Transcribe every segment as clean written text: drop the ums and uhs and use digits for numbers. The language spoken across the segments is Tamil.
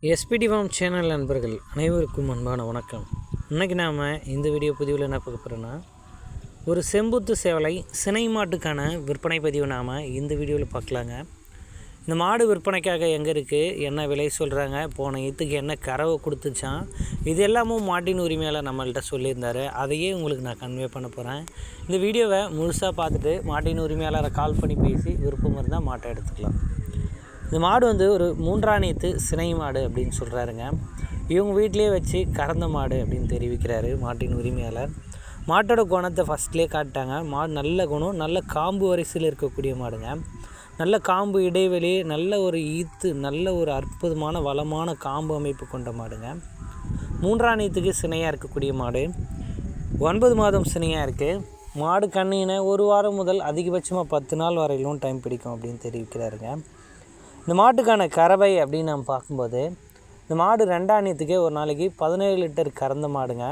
எஸ்பிடி ஃபார்ம் சேனல் நண்பர்கள் அனைவருக்கும் அன்பான வணக்கம். இன்றைக்கி நாம் இந்த வீடியோ பதிவில் என்ன பார்க்க போகிறோன்னா, ஒரு செம்புத்து சேவலை சினை மாட்டுக்கான விற்பனை பதிவு நாம் இந்த வீடியோவில் பார்க்கலாங்க. இந்த மாடு விற்பனைக்காக எங்கே இருக்குது, என்ன விலை சொல்கிறாங்க, போன ஈத்துக்கு என்ன கறவை கொடுத்துச்சான், இது எல்லாமும் மாட்டின் உரிமையாளர் நம்மள்கிட்ட சொல்லியிருந்தார். அதையே உங்களுக்கு நான் கன்வே பண்ண போகிறேன். இந்த வீடியோவை முழுசாக பார்த்துட்டு மாட்டின் உரிமையாளரை கால் பண்ணி பேசி விருப்பம் இருந்தால் மாட்டை எடுத்துக்கலாம். இந்த மாடு ஒரு 3ஆம் சினை மாடு அப்படின்னு சொல்கிறாருங்க. இவங்க வீட்டிலே வச்சு கறந்த மாடு அப்படின்னு தெரிவிக்கிறாரு மாட்டின் உரிமையாளர். மாட்டோட குணத்தை ஃபஸ்ட்லேயே காட்டாங்க. மாடு நல்ல குணம், நல்ல காம்பு வரிசையில் இருக்கக்கூடிய மாடுங்க. நல்ல காம்பு இடைவெளி, நல்ல ஒரு ஈத்து, நல்ல ஒரு அற்புதமான வளமான காம்பு அமைப்பு கொண்ட மாடுங்க. 3ஆம் சினையாக இருக்கக்கூடிய மாடு, 9 மாதம் சினையாக இருக்குது. மாடு கண்ணினை 1 வாரம் முதல் அதிகபட்சமாக 10 நாள் வரையிலும் டைம் பிடிக்கும் அப்படின்னு தெரிவிக்கிறாருங்க. இந்த மாட்டுக்கான கறவை அப்படின்னு நம்ம பார்க்கும்போது, இந்த மாடு 2ஆம் ஒரு நாளைக்கு 17 லிட்டர் கறந்த மாடுங்க.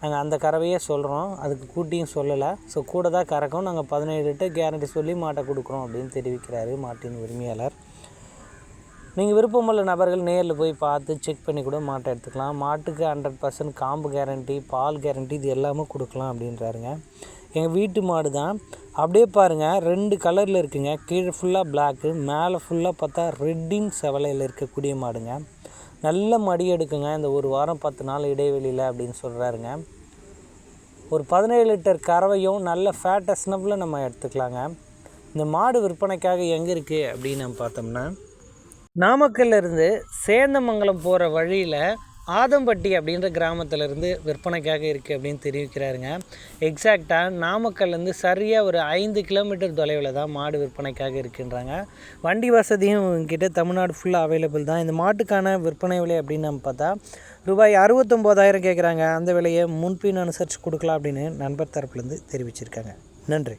நாங்கள் அந்த கறவையே சொல்கிறோம், அதுக்கு கூட்டியும் சொல்லலை. ஸோ கூட தான் கறக்கும். நாங்கள் 17 லிட்டர் கேரண்டி சொல்லி மாட்டை கொடுக்குறோம் அப்படின்னு தெரிவிக்கிறாரு மாட்டின் உரிமையாளர். நீங்கள் விருப்பமுள்ள நபர்கள் நேரில் போய் பார்த்து செக் பண்ணி கூட மாட்டை எடுத்துக்கலாம். மாட்டுக்கு 100% காம்பு கேரண்டி, பால் கேரண்டி இது எல்லாமே கொடுக்கலாம் அப்படின்றாருங்க. எங்கள் வீட்டு மாடு தான். அப்படியே பாருங்கள், 2 கலரில் இருக்குங்க. கீழே ஃபுல்லாக பிளாக்கு, மேலே ஃபுல்லாக பார்த்தா ரெட்டின் செவலையில் இருக்கக்கூடிய மாடுங்க. நல்ல மடி எடுக்குங்க இந்த 1 வாரம் 10 நாள் இடைவெளியில் அப்படின்னு சொல்கிறாருங்க. ஒரு 17 லிட்டர் கறவையும் நல்ல ஃபேட்டஸ்னபில் நம்ம எடுத்துக்கலாங்க. இந்த மாடு விற்பனைக்காக எங்கே இருக்குது அப்படின்னு நம்ம பார்த்தோம்னா, நாமக்கல்லிருந்து சேந்தமங்கலம் போகிற வழியில் ஆதம்பட்டி அப்படின்ற கிராமத்திலேருந்து விற்பனைக்காக இருக்குது அப்படின்னு தெரிவிக்கிறாருங்க. எக்ஸாக்டாக நாமக்கல்லேருந்து சரியாக ஒரு 5 கிலோமீட்டர் தொலைவில் தான் மாடு விற்பனைக்காக இருக்குன்றாங்க. வண்டி வசதியும் இவங்ககிட்ட தமிழ்நாடு ஃபுல்லாக அவைலபிள் தான். இந்த மாட்டுக்கான விற்பனை விலை அப்படின்னு நம்ம பார்த்தா ரூபாய் 69,000 கேட்குறாங்க. அந்த விலையை முன்பின் அனுசரித்து கொடுக்கலாம் அப்படின்னு நண்பர் தரப்புலேருந்து தெரிவிச்சிருக்காங்க. நன்றி.